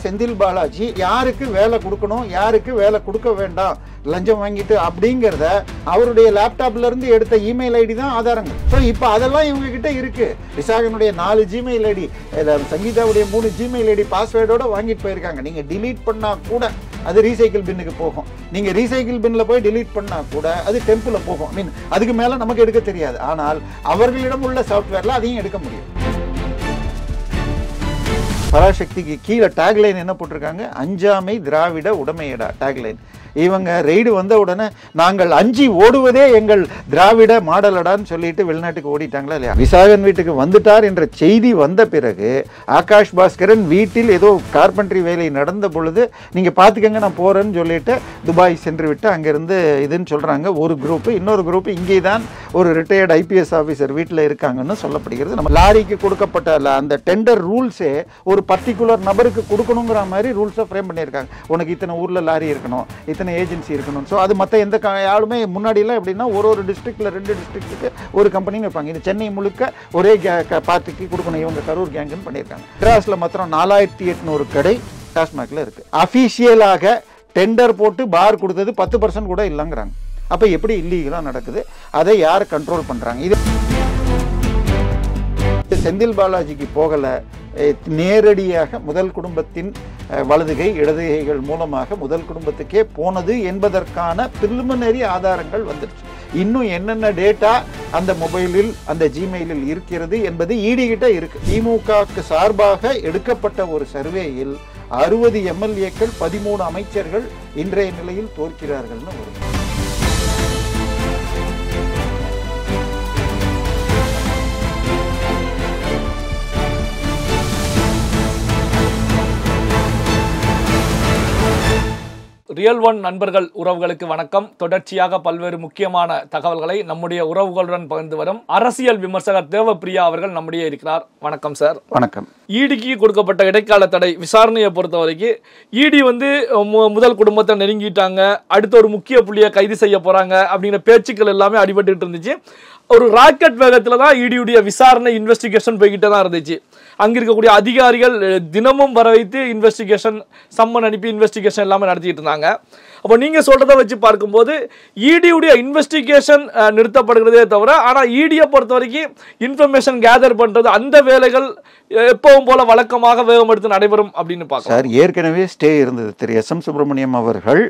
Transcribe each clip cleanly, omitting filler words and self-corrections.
செந்தில் பாலாஜி யாருக்கு வேலை கொடுக்கணும், யாருக்கு வேலை கொடுக்க வேண்டாம், லஞ்சம் வாங்கிட்டு அப்படிங்கிறத அவருடைய லேப்டாப்ல இருந்து எடுத்த இமெயில் ஐடி தான் ஆதாரங்கள். ஸோ இப்போ அதெல்லாம் இவங்க கிட்ட இருக்கு. விசாகனுடைய 4 ஜிமெயில் ஐடி, சங்கீதாவுடைய 3 ஜிமெயில் ஐடி பாஸ்வேர்டோட வாங்கிட்டு போயிருக்காங்க. நீங்க டிலீட் பண்ணா கூட அது ரீசைக்கிள் பின்னுக்கு போகும். நீங்க ரீசைக்கிள் பின்ல போய் டிலீட் பண்ணா கூட அது டெம்பிள் போகும். மீன் அதுக்கு மேல நமக்கு எடுக்க தெரியாது. ஆனால் அவர்களிடம் உள்ள சாஃப்ட்வேர்ல அதையும் எடுக்க முடியும். பராசக்திக்கு கீழே டேக்லைன் என்ன போட்டிருக்காங்க? அஞ்சாமை திராவிட உடைமையடா டேக்லைன். இவங்க ரெய்டு வந்த உடனே நாங்கள் அஞ்சி ஓடுவதே எங்கள் திராவிட மாடலடான்னு சொல்லிட்டு வெளிநாட்டுக்கு ஓடிட்டாங்களா இல்லையா? விசாகன் வீட்டுக்கு வந்துட்டார் என்ற செய்தி வந்த பிறகு ஆகாஷ் பாஸ்கரன் வீட்டில் ஏதோ கார்பென்ட்ரி வேலை நடந்த பொழுது நீங்க பாத்துக்கங்க நான் போறேன்னு சொல்லிட்டு துபாய் சென்று விட்டு அங்கிருந்து இதுன்னு சொல்றாங்க ஒரு குரூப். இன்னொரு குரூப் இங்கே தான் ஒரு ரிட்டையர்ட் ஐபிஎஸ் ஆஃபீஸர் வீட்டில் இருக்காங்கன்னு சொல்லப்படுகிறது. நம்ம லாரிக்கு கொடுக்கப்பட்ட அந்த டெண்டர் ரூல்ஸே ஒரு பர்டிகுலர் நபருக்கு கொடுக்கணுங்கிற மாதிரி ரூல்ஸை ஃப்ரேம் பண்ணியிருக்காங்க. உனக்கு இத்தனை ஊர்ல லாரி இருக்கணும், இத்தனை ஏஜென்சி இருக்கணும். ஸோ அது மற்ற எந்த யாருமே முன்னாடிலாம் எப்படின்னா ஒரு டிஸ்ட்ரிக்ட்ல 2 டிஸ்ட்ரிக்ட்டுக்கு ஒரு கம்பெனின்னு வைப்பாங்க. இது சென்னை முழுக்க ஒரே பார்ட்டிக்கு கொடுக்கணும். இவங்க கரூர் கேங்குன்னு பண்ணியிருக்காங்க. மெட்ராஸ்ல மாத்திரம் 4800 கடை டாஸ்மாக்ல இருக்கு. அபிஷியலாக டெண்டர் போட்டு பார் கொடுத்தது 10% கூட இல்லைங்கிறாங்க. அப்ப எப்படி இல்லீகலா நடக்குது? அதை யார் கண்ட்ரோல் பண்றாங்க? இது செந்தில் பாலாஜிக்கு போகல, நேரடியாக முதல் குடும்பத்தின் வலதுகை இடதுகைகள் மூலமாக முதல் குடும்பத்துக்கே போனது என்பதற்கான பிரிலிமினரி ஆதாரங்கள் வந்துருச்சு. இன்னும் என்னென்ன டேட்டா அந்த மொபைலில் அந்த ஜிமெயிலில் இருக்கிறது என்பது ஈடி கிட்ட இருக்கு. திமுகவுக்கு சார்பாக எடுக்கப்பட்ட ஒரு சர்வேயில் 60 எம்எல்ஏக்கள் 13 அமைச்சர்கள் இன்றைய நிலையில் தோற்கிறார்கள்னு வரும். ரியல் ஒன் நண்பர்கள் உறவுகளுக்கு வணக்கம். தொடர்ச்சியாக பல்வேறு முக்கியமான தகவல்களை நம்முடைய உறவுகளுடன் பகிர்ந்து வரும் அரசியல் விமர்சகர் தேவப்பிரியா அவர்கள் நம்முடைய இருக்கிறார். வணக்கம் சார். வணக்கம். ஈடிக்கு கொடுக்கப்பட்ட இடைக்கால தடை விசாரணையை பொறுத்த வரைக்கும் ஈடி முதல் குடும்பத்தை நெருங்கிட்டாங்க, அடுத்த ஒரு முக்கிய புள்ளியை கைது செய்ய போறாங்க அப்படிங்கிற பேச்சுக்கள் எல்லாமே அடிபட்டு இருந்துச்சு. ஒரு ராக்கெட் வேகத்துல தான் ஈடியுடைய விசாரணை இன்வெஸ்டிகேஷன் போய்கிட்டே தான் இருந்துச்சு. அங்க இருக்கக்கூடிய அதிகாரிகள் தினமும் வர வைத்து இன்வெஸ்டிகேஷன் சம்மன் அனுப்பி இன்வெஸ்டிகேஷன் எல்லாமே நடத்திட்டு இருந்தாங்க. அப்போ நீங்க சொல்றதை வச்சு பார்க்கும்போது ஈடியுடைய இன்வெஸ்டிகேஷன் நிறுத்தப்படுகிறதே தவிர, ஆனா ஈடியை பொறுத்த வரைக்கும் இன்ஃபர்மேஷன் கேதர் பண்றது அந்த வேலைகள் எப்பவும் போல வழக்கமாக வேகம் எடுத்து நடைபெறும் அப்படின்னு பார்க்கலாம். சார், ஏற்கனவே ஸ்டே இருந்தது. திரு எஸ்.எம். சுப்பிரமணியம் அவர்கள்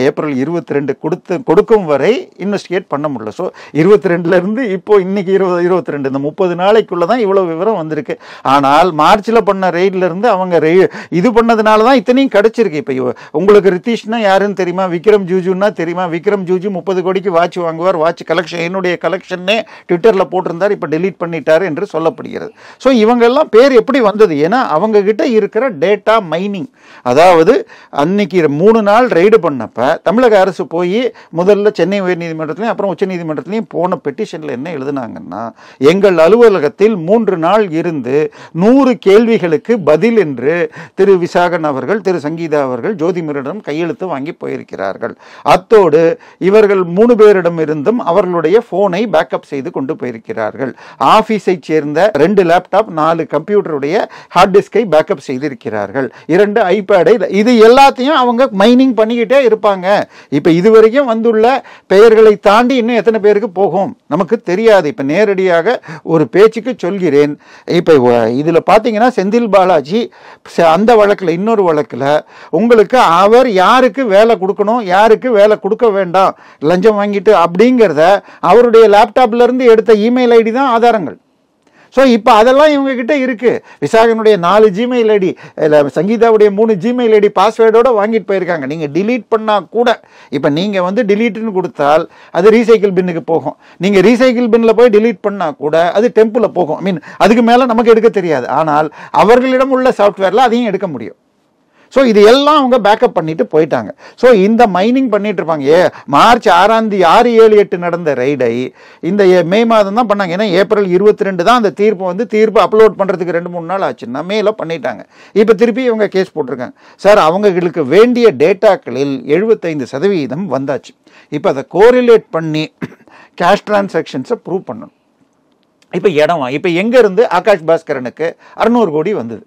ஏப்ரல் 22 கொடுக்கும் வரை இன்வெஸ்டிகேட் பண்ண முடியல. ஸோ 22ல இருந்து இப்போ இன்னைக்கு 22 இந்த 30 நாளைக்குள்ளதான் இவ்வளவு விவரம் வந்திருக்கு. ஆனால் மார்ச்ல பண்ண ரெய்ட்ல இருந்து அவங்க இது பண்ணதுனாலதான் இத்தனையும் கிடைச்சிருக்கு. இப்போ உங்களுக்கு ரித்தீஷ்னா யாருன்னு தெரியுமா? விக்ரம் ஜூஜுன்னா தெரியுமா? விக்ரம் ஜூஜு 30 கோடிக்கு வாட்ச் வாங்குவார். வாட்ச் கலெக்ஷன் என்னுடைய கலெக்ஷன்னே ட்விட்டர்ல போட்டிருந்தார், இப்ப டெலீட் பண்ணிட்டாரு என்று சொல்லப்படுகிறது. ஸோ இவங்க எல்லாம் பேர் எப்படி வந்தது? ஏன்னா அவங்க கிட்ட இருக்கிற டேட்டா மைனிங். அதாவது அன்னைக்கு 3 நாள் ரெய்டு பண்ணப்ப தமிழக அரசு போய் முதல்ல சென்னை உயர்நீதிமன்றத்திலையும் அப்புறம் உச்ச நீதிமன்றத்திலையும் போன பெட்டிஷன்ல என்ன எழுதினாங்கன்னா, எங்கள் அலுவலகத்தில் 3 நாள் இருந்து 100 கேள்விகளுக்கு பதில் என்று திரு விசாகன் அவர்கள், திரு சங்கீதா அவர்கள் ஜோதிமரிடம் கையெழுத்து வாங்கி போயிருக்கிறார்கள். அத்தோடு இவர்கள் 3 பேரிடம் இருந்தும் அவர்களுடைய போனை பேக்கப் செய்து கொண்டு போயிருக்கிறார்கள். ஆபீஸை சேர்ந்த 2 லேப்டாப் 4 கம்ப்யூட்டருடைய ஹார்ட் டிஸ்கை பேக்கப் செய்திருக்கிறார்கள். 2 ஐபேடை. இது எல்லாத்தையும் அவங்க மைனிங் பண்ணிக்கிட்டே இருப்பாங்க. இப்ப இதுவரைக்கும் வந்துள்ள பெயர்களை தாண்டி இன்னும் எத்தனை பேருக்கு போகும் நமக்கு தெரியாது. இப்ப நேரடியாக ஒரு பேச்சுக்கு சொல்கிறேன். இப்ப இதுல பாத்தீங்கன்னா செந்தில் பாலாஜி அந்த வழக்குல, இன்னொரு வழக்குல உங்களுக்கு அவர் யாருக்கு வேலை கொடுக்கணும், யாருக்கு வேலை கொடுக்க வேண்டாம், லஞ்சம் வாங்கிட்டு அப்படிங்கிறத அவருடைய லேப்டாப்ல இருந்து எடுத்த இமெயில் ஐடி தான் ஆதாரங்கள். ஸோ இப்போ அதெல்லாம் இவங்க கிட்ட இருக்கு. விசாகனுடைய 4 ஜிமெயில் ஐடி, சங்கீதாவுடைய 3 ஜிமெயில் ஐடி பாஸ்வேர்டோட வாங்கிட்டு போயிருக்காங்க. நீங்க டிலீட் பண்ணா கூட, இப்போ நீங்க டிலீட்னு கொடுத்தால் அது ரீசைக்கிள் பின்னுக்கு போகும். நீங்க ரீசைக்கிள் பின்ல போய் டிலீட் பண்ணா கூட அது டெம்பிள் போகும். மீன் அதுக்கு மேல நமக்கு எடுக்க தெரியாது. ஆனால் அவர்களிடம் உள்ள சாஃப்ட்வேர்ல அதையும் எடுக்க முடியும். ஸோ இது எல்லாம் அவங்க பேக்கப் பண்ணிட்டு போயிட்டாங்க. ஸோ இந்த மைனிங் பண்ணிட்டு இருப்பாங்க. மார்ச் 6, 7, 8 நடந்த ரைடை இந்த மே மாதம் தான் பண்ணாங்க. ஏன்னா ஏப்ரல் 22 தான் அந்த தீர்ப்பு அப்லோட் பண்றதுக்கு 2-3 நாள் ஆச்சுன்னா மேல பண்ணிட்டாங்க. இப்போ திருப்பி இவங்க கேஸ் போட்டிருக்காங்க. சார், அவங்களுக்கு வேண்டிய டேட்டாக்களில் 75% வந்தாச்சு. இப்போ அதை கோரிலேட் பண்ணி கேஷ் டிரான்சாக்ஷன்ஸை ப்ரூவ் பண்ணணும். இப்போ இடம் இப்போ எங்க இருந்து ஆகாஷ் பாஸ்கரனுக்கு 600 கோடி வந்தது.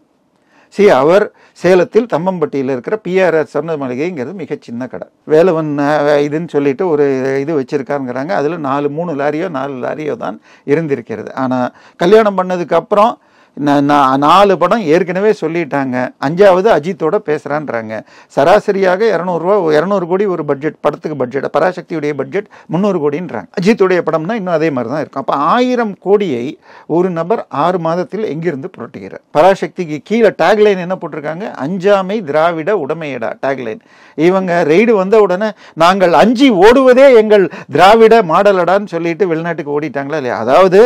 அவர் சேலத்தில் தம்மம்பட்டியில் இருக்கிற பிஆர்ஆர் சொர்ண மளிகைங்கிறது மிக சின்ன கடை. வேலவன் இதுன்னு சொல்லிட்டு ஒரு இது வச்சிருக்காருங்கிறாங்க. அதில் 3 லாரியோ 4 லாரியோ தான் இருந்திருக்கிறது. ஆனால் கல்யாணம் பண்ணதுக்கு அப்புறம் 4 படம் ஏற்கனவே சொல்லிட்டாங்க. 5வது அஜித்தோட பேசுறான்றாங்க. சராசரியாக 200 கோடி ஒரு பட்ஜெட், படத்துக்கு பட்ஜெட். பராசக்தியுடைய பட்ஜெட் 300 கோடின்றாங்க. அஜித்துடைய படம்னா இன்னும் அதே மாதிரி தான் இருக்கும். அப்போ 1000 கோடியை ஒரு நபர் 6 மாதத்தில் எங்கிருந்து புரட்டுகிறார்? பராசக்திக்கு கீழே டேக்லைன் என்ன போட்டிருக்காங்க? அஞ்சாமை திராவிட உடைமையடா டேக்லைன். இவங்க ரெய்டு வந்த உடனே நாங்கள் அஞ்சி ஓடுவதே எங்கள் திராவிட மாடலடான்னு சொல்லிட்டு வெளிநாட்டுக்கு ஓடிட்டாங்களா இல்லையா? அதாவது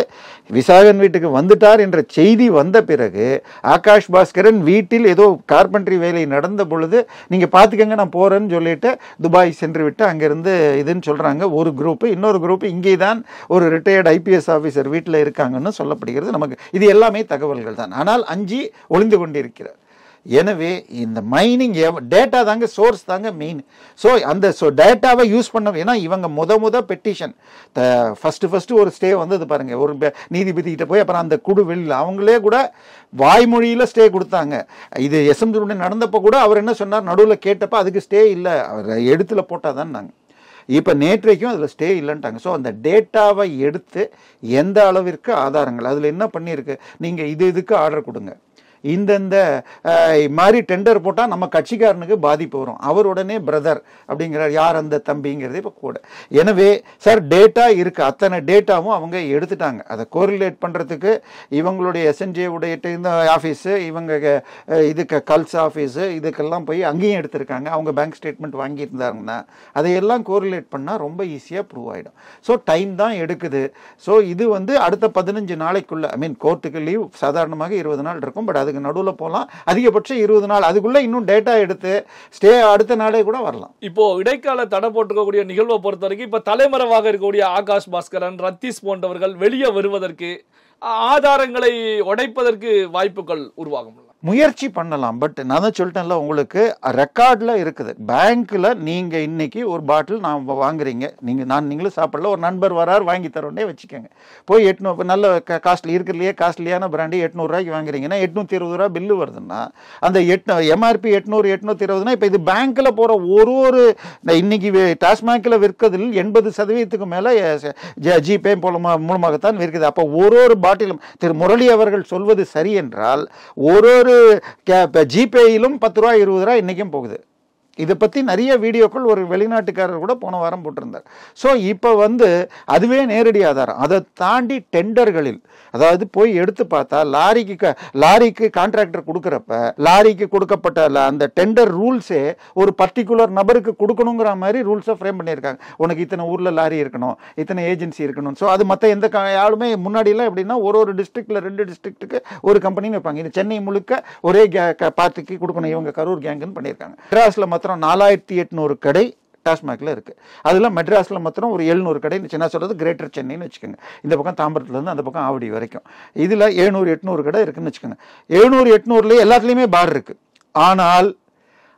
விசாகன் வீட்டுக்கு வந்துட்டார் என்ற செய்தி வந்த பிறகு ஆகாஷ் பாஸ்கரன் வீட்டில் ஏதோ கார்பென்ட்ரி வேலை நடந்த பொழுது நீங்க பாத்துக்கங்க நான் போறேன்னு சொல்லிட்டு துபாய் சென்று விட்டு அங்கிருந்து இதுன்னு சொல்றாங்க ஒரு குரூப். இன்னொரு குரூப் இங்கே தான் ஒரு ரிட்டையர்ட் ஐபிஎஸ் ஆஃபீஸர் வீட்டில் இருக்காங்கன்னு சொல்லப்படுகிறது. நமக்கு இது எல்லாமே தகவல்கள் தான். ஆனால் அஞ்சி ஒளிந்து கொண்டிருக்கிறார். எனவே இந்த மைனிங் டேட்டா தாங்க சோர்ஸ் தாங்க மெயின். ஸோ அந்த டேட்டாவை யூஸ் பண்ண, ஏன்னா இவங்க முத பெட்டிஷன் ஃபர்ஸ்ட் ஒரு ஸ்டே வந்தது பாருங்க, ஒரு நீதிபதிக்கிட்ட போய் அப்புறம் அந்த குழு வெளியில் அவங்களே கூட வாய்மொழியில் ஸ்டே கொடுத்தாங்க. இது எஸ்எம் சுப்ரமணியன் நடந்தப்போ கூட அவர் என்ன சொன்னார், நடுவில் கேட்டப்போ அதுக்கு ஸ்டே இல்லை, அவர் எழுத்துல போட்டால் தான் நாங்கள். இப்போ நேற்றைக்கும் அதில் ஸ்டே இல்லைன்ட்டாங்க. ஸோ அந்த டேட்டாவை எடுத்து எந்த அளவிற்கு ஆதாரங்கள் அதில் என்ன பண்ணியிருக்கு, நீங்கள் இதுக்கு ஆர்டர் கொடுங்க, இந்தந்த மாதிரி டெண்டர் போட்டால் நம்ம கட்சிக்காரனுக்கு பாதிப்பு வரும், அவர் உடனே பிரதர் அப்படிங்கிறார், யார் அந்த தம்பிங்கிறது இப்போ கூட. எனவே சார் டேட்டா இருக்குது, அத்தனை டேட்டாவும் அவங்க எடுத்துட்டாங்க. அதை கோரிலேட் பண்ணுறதுக்கு இவங்களுடைய எஸ்என்ஜே உடைய இந்த ஆஃபீஸு, இவங்க இதுக்கு கல்ஸ் ஆஃபீஸு, இதுக்கெல்லாம் போய் அங்கேயும் எடுத்திருக்காங்க. அவங்க பேங்க் ஸ்டேட்மெண்ட் வாங்கியிருந்தாங்கன்னா அதையெல்லாம் கோரிலேட் பண்ணால் ரொம்ப ஈஸியாக ப்ரூவ் ஆகிடும். ஸோ டைம் தான் எடுக்குது. ஸோ இது அடுத்த 15 நாளைக்குள்ள, கோர்ட்டுக்கு லீவ் சாதாரணமாக 20 நாள் இருக்கும், பட் அது நடுவில் போகலாம், அதிகபட்சம் 20 நாள். அதுக்குள்ள இன்னும் டேட்டா எடுத்து ஸ்டே அடுத்த நாளே கூட வரலாம். இப்போ இடைக்கால தடை போட்டுக்கக்கூடிய நிகழ்வை பொறுத்த வரைக்கும் இப்ப தலைமறைவாக இருக்கக்கூடிய ஆகாஷ் பாஸ்கரன், ரத்தீஷ் போன்றவர்கள் வெளியே வருவதற்கு, ஆதாரங்களை உடைப்பதற்கு வாய்ப்புகள் உருவாகும். முயற்சி பண்ணலாம். பட் நான் தான் சொல்லிட்டேன்ல, உங்களுக்கு ரெக்கார்டில் இருக்குது. பேங்க்கில் நீங்கள் இன்னைக்கு ஒரு பாட்டில் நான் வாங்குறீங்க, நீங்களும் சாப்பிடல, ஒரு நண்பர் வரார் வாங்கி தரோன்னே வச்சுக்கோங்க. போய் 800 நல்ல காஸ்ட்லி இருக்கிறதுலையே காஸ்ட்லியான பிராண்டு 800 ரூபாய்க்கு வாங்குறீங்கன்னா 820 ரூபா பில்லு வருதுன்னா அந்த எம்ஆர்பி 800-820னா இப்போ இது பேங்க்கில் போகிற ஒரு இன்னைக்கு டாஸ்மாகில் விற்கிறதில் 80% மேலே ஜிபே மூலமாகத்தான் விற்குது. அப்போ ஒரு பாட்டிலும் திரு முரளி அவர்கள் சொல்வது சரி என்றால் ஒரு ஜிபேயிலும் 10 ரூபா 20 ரூபா இன்னைக்கும் போகுது. இதை பற்றி நிறைய வீடியோக்கள் ஒரு வெளிநாட்டுக்காரர் கூட போன வாரம் போட்டிருந்தார். ஸோ இப்போ அதுவே நேரடி ஆதாரம். அதை தாண்டி டெண்டர்களில், அதாவது போய் எடுத்து பார்த்தா லாரிக்கு கான்ட்ராக்டர் கொடுக்குறப்ப லாரிக்கு கொடுக்கப்பட்ட அந்த டெண்டர் ரூல்ஸே ஒரு பர்டிகுலர் நபருக்கு கொடுக்கணுங்கிற மாதிரி ரூல்ஸை ஃப்ரேம் பண்ணியிருக்காங்க. உனக்கு இத்தனை ஊரில் லாரி இருக்கணும், இத்தனை ஏஜென்சி இருக்கணும். ஸோ அது மற்ற எந்த யாருமே முன்னாடியெல்லாம் எப்படின்னா ஒரு டிஸ்ட்ரிக்டில் 2 டிஸ்ட்ரிக்ட்டுக்கு ஒரு கம்பெனின்னு வைப்பாங்க. இது சென்னை முழுக்க ஒரே பார்ட்டிக்கு கொடுக்கணும், இவங்க கரூர் கேங்குன்னு பண்ணியிருக்காங்க. மெட்ராஸில் மாத்திரம் 4800 கடை டாஸ்மாகில் இருக்குது. அதில் மெட்ராஸில் மாத்திரம் ஒரு 700 கடை, சின்ன சொல்கிறது கிரேட்டர் சென்னைன்னு வச்சுக்கோங்க. இந்த பக்கம் தாம்பரத்துலேருந்து அந்த பக்கம் ஆவடி வரைக்கும் இதில் 700-800 கடை இருக்குன்னு வச்சுக்கோங்க. 700-800 எல்லாத்துலேயுமே பார் இருக்குது. ஆனால்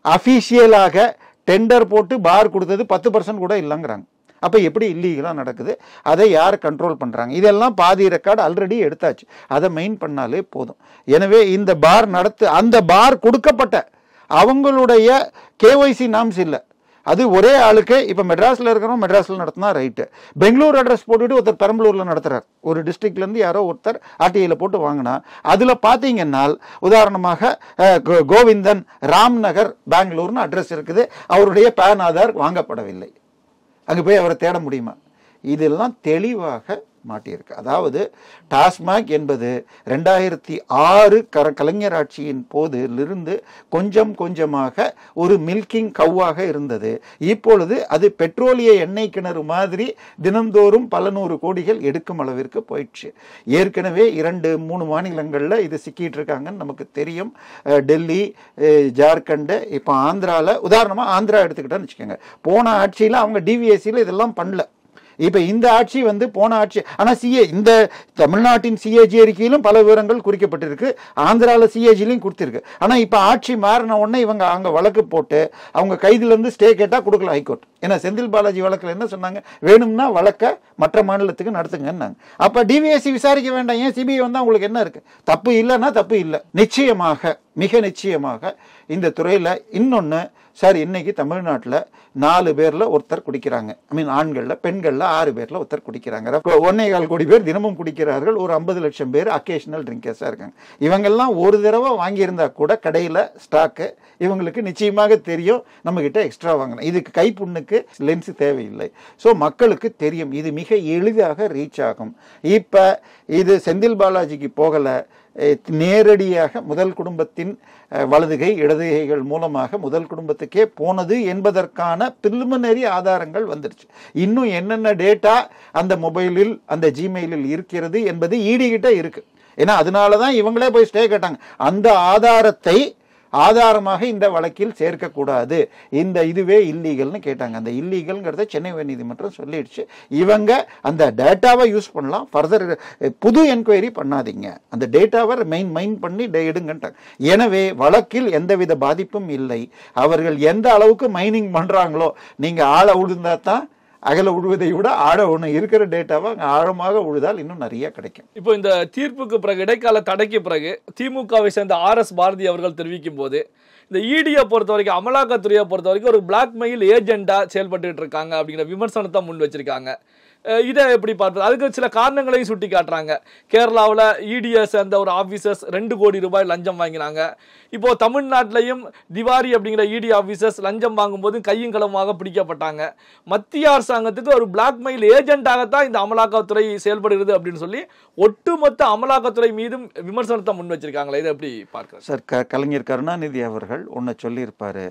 அஃபீஷியலாக டெண்டர் போட்டு பார் கொடுத்தது 10% கூட இல்லைங்கிறாங்க. அப்போ எப்படி இல்லீகலாக நடக்குது, அதை யார் கண்ட்ரோல் பண்ணுறாங்க? இதெல்லாம் பாதி ரெக்கார்டு ஆல்ரெடி எடுத்தாச்சு, அதை மெயின் பண்ணாலே போதும். எனவே இந்த பார் அந்த பார் கொடுக்கப்பட்ட அவங்களுடைய கேஒய்சி நாம்ஸ் இல்லை, அது ஒரே ஆளுக்கு. இப்போ மெட்ராஸில் இருக்கிறோம், மெட்ராஸில் நடத்தினா ரைட்டு. பெங்களூர் அட்ரஸ் போட்டுட்டு ஒருத்தர் பெரம்பலூரில் நடத்துகிறார், ஒரு டிஸ்ட்ரிக்ட்லேருந்து யாரோ ஒருத்தர் ஆர்டிஐயில் போட்டு வாங்கினா, அதில் பார்த்தீங்கன்னா உதாரணமாக கோவிந்தன் ராம்நகர் பெங்களூர்னு அட்ரஸ் இருக்குது, அவருடைய பேன் ஆதார் வாங்கப்படவில்லை. அங்கே போய் அவரை தேட முடியுமா? இதெல்லாம் தெளிவாக மாட்டியிருக்கு. அதாவது டாஸ்மாக் என்பது 2006 கலைஞர் ஆட்சியின் போதிலிருந்து கொஞ்சம் கொஞ்சமாக ஒரு மில்கிங் கவ்வாக இருந்தது. இப்பொழுது அது பெட்ரோலிய எண்ணெய் கிணறு மாதிரி தினந்தோறும் பல 100 கோடிகள் எடுக்கும் அளவிற்கு போயிடுச்சு. ஏற்கனவே 2-3 மாநிலங்களில் இது சிக்கிட்டு இருக்காங்கன்னு நமக்கு தெரியும். டெல்லி, ஜார்க்கண்டு, இப்போ ஆந்திராவில், உதாரணமாக ஆந்திரா எடுத்துக்கிட்டோன்னு வச்சுக்கோங்க. போன ஆட்சியில் அவங்க டிவிஎஸ்சியில் இதெல்லாம் பண்ணல. இப்போ இந்த ஆட்சி போன ஆட்சி, ஆனால் இந்த தமிழ்நாட்டின் சிஏஜி அறிக்கையிலும் பல விவரங்கள் குறிக்கப்பட்டிருக்கு, ஆந்திராவில் சிஏஜிலையும் கொடுத்துருக்கு. ஆனால் இப்போ ஆட்சி மாறின உடனே இவங்க அங்கே வழக்கு போட்டு அவங்க கைதிலேருந்து ஸ்டே கேட்டால் கொடுக்கல ஹைகோர்ட். ஏன்னா செந்தில் பாலாஜி வழக்கில் என்ன சொன்னாங்க, வேணும்னா வழக்கை மற்ற மாநிலத்துக்கு நடத்துங்கன்னாங்க. அப்போ டிவிஎஸ்சி விசாரிக்க வேண்டாம், ஏன் சிபிஐ வந்தால் உங்களுக்கு என்ன இருக்குது? தப்பு இல்லைன்னா தப்பு இல்லை. நிச்சயமாக மிக நிச்சயமாக இந்த துறையில். இன்னொன்று சார், இன்னைக்கு தமிழ்நாட்டில் 4 பேரில் ஒருத்தர் குடிக்கிறாங்க. ஆண்களில், பெண்களில் 6 பேரில் ஒருத்தர் குடிக்கிறாங்க. 1.25 கோடி பேர் தினமும் குடிக்கிறார்கள். ஒரு 50 லட்சம் பேர் அக்கேஷனல் ட்ரிங்கர்ஸாக இருக்காங்க. இவங்கெல்லாம் ஒரு தடவை வாங்கியிருந்தா கூட கடையில் ஸ்டாக்கு இவங்களுக்கு நிச்சயமாக தெரியும், நம்மக்கிட்ட எக்ஸ்ட்ரா வாங்கணும். இதுக்கு கைப்புண்ணுக்கு லென்ஸ் தேவையில்லை. ஸோ மக்களுக்கு தெரியும், இது மிக எளிதாக ரீச் ஆகும். இப்போ இது செந்தில் பாலாஜிக்கு போகலை, நேரடியாக முதல் குடும்பத்தின் வலதுகை இடதுகைகள் மூலமாக முதல் குடும்பத்துக்கே போனது என்பதற்கான பிரிலிமினரி ஆதாரங்கள் வந்துருச்சு. இன்னும் என்னென்ன டேட்டா அந்த மொபைலில், அந்த ஜிமெயிலில் இருக்கிறது என்பது ஈடி கிட்ட இருக்கு. ஏன்னா அதனால தான் இவங்களே போய் ஸ்டே கேட்டாங்க. அந்த ஆதாரத்தை ஆதாரமாக இந்த வழக்கில் சேர்க்கக்கூடாது, இந்த இதுவே இல்லீகல்னு கேட்டாங்க. அந்த இல்லீகல்ங்கிறத சென்னை உயர்நீதிமன்றம் சொல்லிடுச்சு. இவங்க அந்த டேட்டாவை யூஸ் பண்ணலாம், ஃபர்தர் புது என்கொயரி பண்ணாதீங்க, அந்த டேட்டாவை மைன் பண்ணி எடுங்கன்ட்டாங்க. எனவே வழக்கில் எந்தவித பாதிப்பும் இல்லை. அவர்கள் எந்த அளவுக்கு மைனிங் பண்ணுறாங்களோ, நீங்கள் ஆழ உழுந்தா தான் அகல உழுவதை விட ஆழ ஒன்று இருக்கிற டேட்டாவை அங்கே ஆழமாக உழுதால் இன்னும் நிறைய கிடைக்கும். இப்போ இந்த தீர்ப்புக்கு பிறகு, இடைக்கால தடைக்கு பிறகு திமுகவை சேர்ந்த RS பாரதி அவர்கள் தெரிவிக்கும் போது, இந்த இடியை பொறுத்த வரைக்கும், அமலாக்கத்துறையை பொறுத்த வரைக்கும் ஒரு பிளாக்மெயில் ஏஜெண்டா செயல்பட்டு இருக்காங்க அப்படிங்கிற விமர்சனத்தை முன் வச்சிருக்காங்க. இதை எப்படி பார்ப்பது? அதுக்கு சில காரணங்களையும் சுட்டி காட்டுறாங்க. கேரளாவில் இடியை சேர்ந்த ஒரு ஆஃபீஸர்ஸ் 2 கோடி ரூபாய் லஞ்சம் வாங்கினாங்க. இப்போ தமிழ்நாட்டிலையும் திவாரி அப்படிங்கிற இடி ஆஃபீஸர்ஸ் லஞ்சம் வாங்கும்போது கையும் களமாக பிடிக்கப்பட்டாங்க. மத்திய அரசாங்கத்துக்கு ஒரு பிளாக்மெயில் ஏஜென்டாகத்தான் இந்த அமலாக்கத்துறை செயல்படுகிறது அப்படின்னு சொல்லி ஒட்டுமொத்த அமலாக்கத்துறை மீதும் விமர்சனத்தை முன் வச்சிருக்காங்களே, இதை எப்படி பார்க்க சார்? கலைஞர் கருணாநிதி அவர்கள் ஒன்று சொல்லியிருப்பாரு,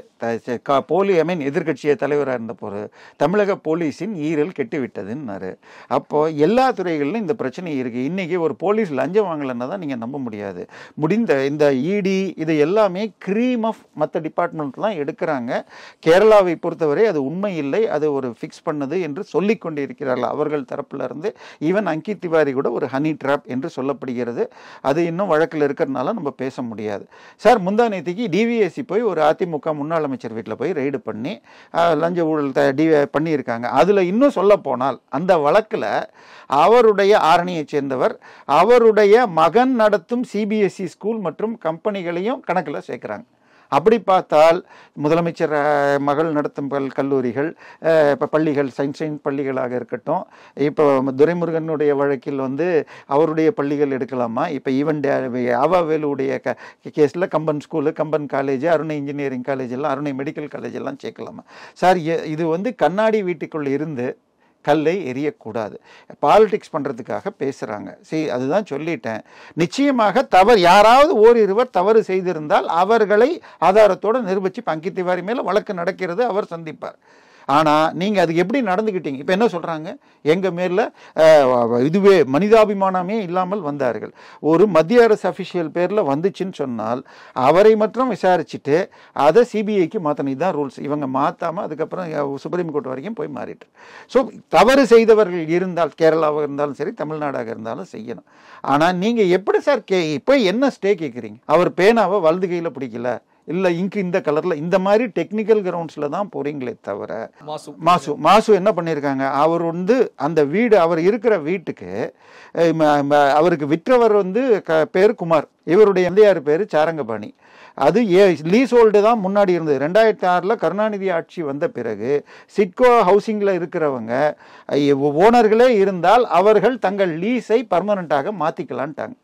எதிர்கட்சிய தலைவராக இருந்த போது தமிழக போலீஸின் ஈரல் கெட்டுவிட்டதுன்னு. அப்போ எல்லா துறைகளிலும் இந்த பிரச்சனை இருக்கு. இன்னைக்கு ஒரு போலீஸ் லஞ்சம் வாங்கலன்னா தான் நீங்க நம்ப முடியாது. இந்த இடி இது எல்லாமே கிரீம் ஆஃப் மற்ற டிபார்ட்மெண்ட்லாம் எடுக்கிறாங்க. கேரளாவை பொறுத்தவரை அது உண்மை இல்லை, அது ஒரு ஃபிக்ஸ் பண்ணது என்று சொல்லிக் கொண்டிருக்கிறார்கள் அவர்கள் தரப்புல இருந்து. ஈவன் அங்கித் திவாரி கூட ஒரு ஹனி ட்ராப் என்று சொல்லப்படுகிறது. அது இன்னும் வழக்கில் இருக்கிறதுனால நம்ம பேச முடியாது. சார், முந்தா நேற்றுக்கு டிவிஎஸ்சி போய் ஒரு அதிமுக முன்னாள் அமைச்சர் வீட்டில் போய் ரெய்டு பண்ணி லஞ்ச ஊழல் பண்ணியிருக்காங்க. அதில் இன்னும் சொல்ல போனால் அந்த வழக்கில் அவருடைய ஆரணியை சேர்ந்தவர் அவருடைய மகன் நடத்தும் சிபிஎஸ்இ ஸ்கூல் மற்றும் கம்பெனிகளையும் கணக்கில் சேர்க்கிறாங்க. அப்படி பார்த்தால் முதலமைச்சர் மகள் நடத்தும் கல்லூரிகள், இப்போ பள்ளிகள், சயின்ஸ் பள்ளிகளாக இருக்கட்டும், இப்போ துரைமுருகனுடைய வழக்கில் அவருடைய பள்ளிகள் எடுக்கலாமா? இப்போ ஈவன் அவாவேலுடைய கேஸில் கம்பன் ஸ்கூலு, கம்பன் காலேஜ், அருணை இன்ஜினியரிங் காலேஜ் எல்லாம், அருணை மெடிக்கல் காலேஜ் எல்லாம் சேர்க்கலாமா? சார், இது கண்ணாடி வீட்டுக்குள் இருந்து கல்லை எரியக்கூடாது. பாலிடிக்ஸ் பண்ணுறதுக்காக பேசுகிறாங்க. அதுதான் சொல்லிட்டேன். நிச்சயமாக யாராவது ஓரிருவர் தவறு செய்திருந்தால் அவர்களை ஆதாரத்தோடு நிரூபித்து அங்கித் திவாரி மேலே வழக்கு நடக்கிறது, அவர் சந்திப்பார். ஆனால் நீங்கள் அதுக்கு எப்படி நடந்துக்கிட்டீங்க? இப்போ என்ன சொல்கிறாங்க? எங்கள் மேல இதுவே மனிதாபிமானமே இல்லாமல் வந்தார்கள். ஒரு மத்திய அரசு அஃபிஷியல் பேரில் வந்துச்சுன்னு சொன்னால் அவரை மட்டும் விசாரிச்சுட்டு அதை சிபிஐக்கு மாற்றணும். இதுதான் ரூல்ஸ். இவங்க மாற்றாமல் அதுக்கப்புறம் சுப்ரீம் கோர்ட் வரைக்கும் போய் மாறிட்டு. ஸோ தவறு செய்தவர்கள் இருந்தால், கேரளாவாக இருந்தாலும் சரி, தமிழ்நாடாக இருந்தாலும் செய்யணும். ஆனால் நீங்கள் எப்படி சார் இப்போ என்ன ஸ்டே கேட்குறீங்க? அவர் பேனாவை வலது கையில் பிடிக்கல, இல்லை இங்கு இந்த கலரில், இந்த மாதிரி டெக்னிக்கல் கிரவுண்ட்ஸில் தான் போகிறீங்களே தவிர. மாசு என்ன பண்ணியிருக்காங்க? அவர் அந்த வீடு, அவர் இருக்கிற வீட்டுக்கு அவருக்கு விற்றவர் பேர் குமார், இவருடைய எந்தையார் பேர் சாரங்கபாணி. அது லீஸ் ஹோல்டு தான் முன்னாடி இருந்தது. 2006 கருணாநிதி ஆட்சி வந்த பிறகு சிட்கோ ஹவுசிங்கில் இருக்கிறவங்க ஓனர்களே இருந்தால் அவர்கள் தங்கள் லீஸை பர்மனண்ட்டாக மாற்றிக்கலான்ட்டாங்க.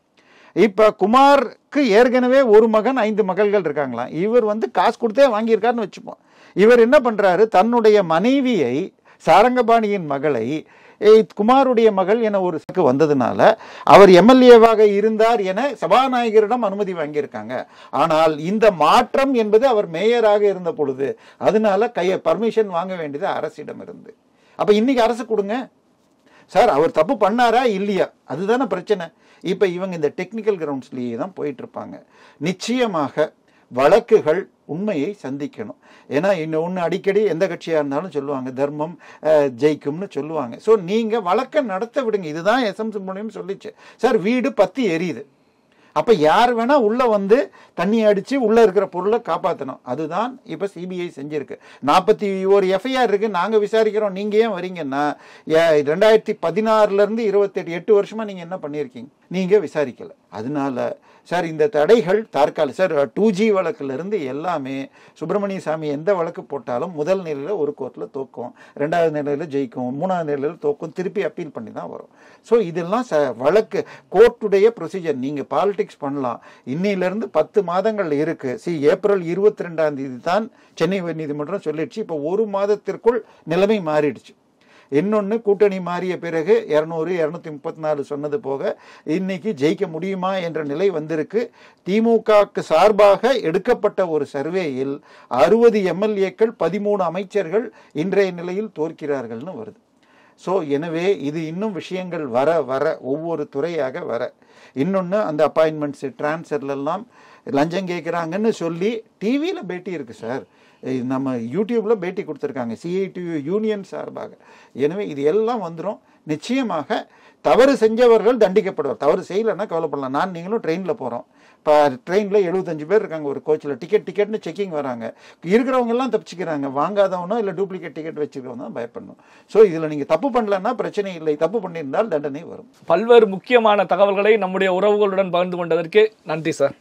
இப்போ குமாருக்கு ஏற்கனவே ஒரு மகன் 5 மகள்கள் இருக்காங்களாம். இவர் காசு கொடுத்தே வாங்கியிருக்காருன்னு வச்சுப்போம். இவர் என்ன பண்ணுறாரு? தன்னுடைய மனைவியை, சாரங்கபாணியின் மகளை, குமாருடைய மகள் என ஒரு வந்ததுனால அவர் எம்எல்ஏவாக இருந்தார் என சபாநாயகரிடம் அனுமதி வாங்கியிருக்காங்க. ஆனால் இந்த மாற்றம் என்பது அவர் மேயராக இருந்த பொழுது, அதனால பர்மிஷன் வாங்க வேண்டியது அரசிடம் இருந்து. அப்போ இன்னைக்கு அரசு கொடுங்க சார். அவர் தப்பு பண்ணாரா இல்லையா? அதுதானே பிரச்சனை. இப்போ இவங்க இந்த டெக்னிக்கல் கிரவுண்ட்ஸ்லேயே தான் போயிட்டு இருப்பாங்க. நிச்சயமாக வழக்குகள் உண்மையை சந்திக்கணும். ஏன்னா இன்னொன்று அடிக்கடி எந்த கட்சியாக இருந்தாலும் சொல்லுவாங்க, தர்மம் ஜெயிக்கும்னு சொல்லுவாங்க. ஸோ நீங்கள் வழக்கை நடத்த விடுங்க. இதுதான் எஸ்எம் சுப்ரமணியம் சொல்லிச்சு. சார், வீடு பற்றி எரியுது, அப்போ யார் வேணால் உள்ளே தண்ணி அடித்து உள்ளே இருக்கிற பொருளை காப்பாற்றணும். அதுதான் இப்போ சிபிஐ செஞ்சுருக்கு. 41 எஃப்ஐஆர் இருக்குது, நாங்கள் விசாரிக்கிறோம், நீங்கள் ஏன் வரீங்கன்னா 2016 28 வருஷமாக நீங்கள் என்ன பண்ணியிருக்கீங்க? நீங்கள் விசாரிக்கலை. அதனால சார் இந்த தடைகள் தற்காலிக சார் 2G வழக்கிலிருந்து எல்லாமே சுப்பிரமணிய சாமி எந்த வழக்கு போட்டாலும் முதல் நிலையில் ஒரு கோர்ட்டில் தோக்கும், 2வது நிலையில் ஜெயிக்கும், 3வது நிலையில் தோக்கும், திருப்பி அப்பீல் பண்ணி தான் வரும். ஸோ இதெல்லாம் வழக்கு கோர்ட்டுடைய ப்ரொசீஜர். நீங்கள் பாலிடிக்ஸ் பண்ணலாம். இன்னிலிருந்து 10 மாதங்கள் இருக்குது. ஏப்ரல் 22 தான் சென்னை உயர்நீதிமன்றம் சொல்லிடுச்சு. இப்போ 1 மாதத்திற்குள் நிலைமை மாறிடுச்சு. இன்னொன்று, கூட்டணி மாறிய பிறகு 200 234 சொன்னது போக இன்னைக்கு ஜெயிக்க முடியுமா என்ற நிலை வந்திருக்கு. திமுகவுக்கு சார்பாக எடுக்கப்பட்ட ஒரு சர்வேயில் 60 எம்எல்ஏக்கள் 13 அமைச்சர்கள் இன்றைய நிலையில் தோற்கிறார்கள்னு வருது. ஸோ எனவே இது இன்னும் விஷயங்கள் வர வர ஒவ்வொரு துறையாக வர, இன்னொன்று அந்த அப்பாயின்மெண்ட்ஸு டிரான்ஸ்ஃபர்லாம் லஞ்சம் கேட்குறாங்கன்னு சொல்லி டிவியில் பேட்டி இருக்குது சார், நம்ம யூடியூப்ல பேட்டி கொடுத்துருக்காங்க CITU யூனியன் சார்பாக. எனவே இது எல்லாம் வந்துடும். நிச்சயமாக தவறு செஞ்சவர்கள் தண்டிக்கப்படுவார். தவறு செய்யலைன்னா கவலைப்படலாம். நீங்களும் ட்ரெயினில் போகிறோம். இப்போ ட்ரெயினில் 75 பேர் இருக்காங்க ஒரு கோச்சில். டிக்கெட்னு செக்கிங் வராங்க. இருக்கிறவங்க எல்லாம் தப்பிச்சுக்கிறாங்க. வாங்காதவனோ இல்லை டூப்ளிகேட் டிக்கெட் வச்சுக்கிறவங்க தான் பயப்படணும். ஸோ இதில் நீங்கள் தப்பு பண்ணலன்னா பிரச்சனை இல்லை, தப்பு பண்ணியிருந்தால் தண்டனை வரும். பல்வேறு முக்கியமான தகவல்களை நம்முடைய உறவுகளுடன் பகிர்ந்து கொண்டதற்கு நன்றி சார்.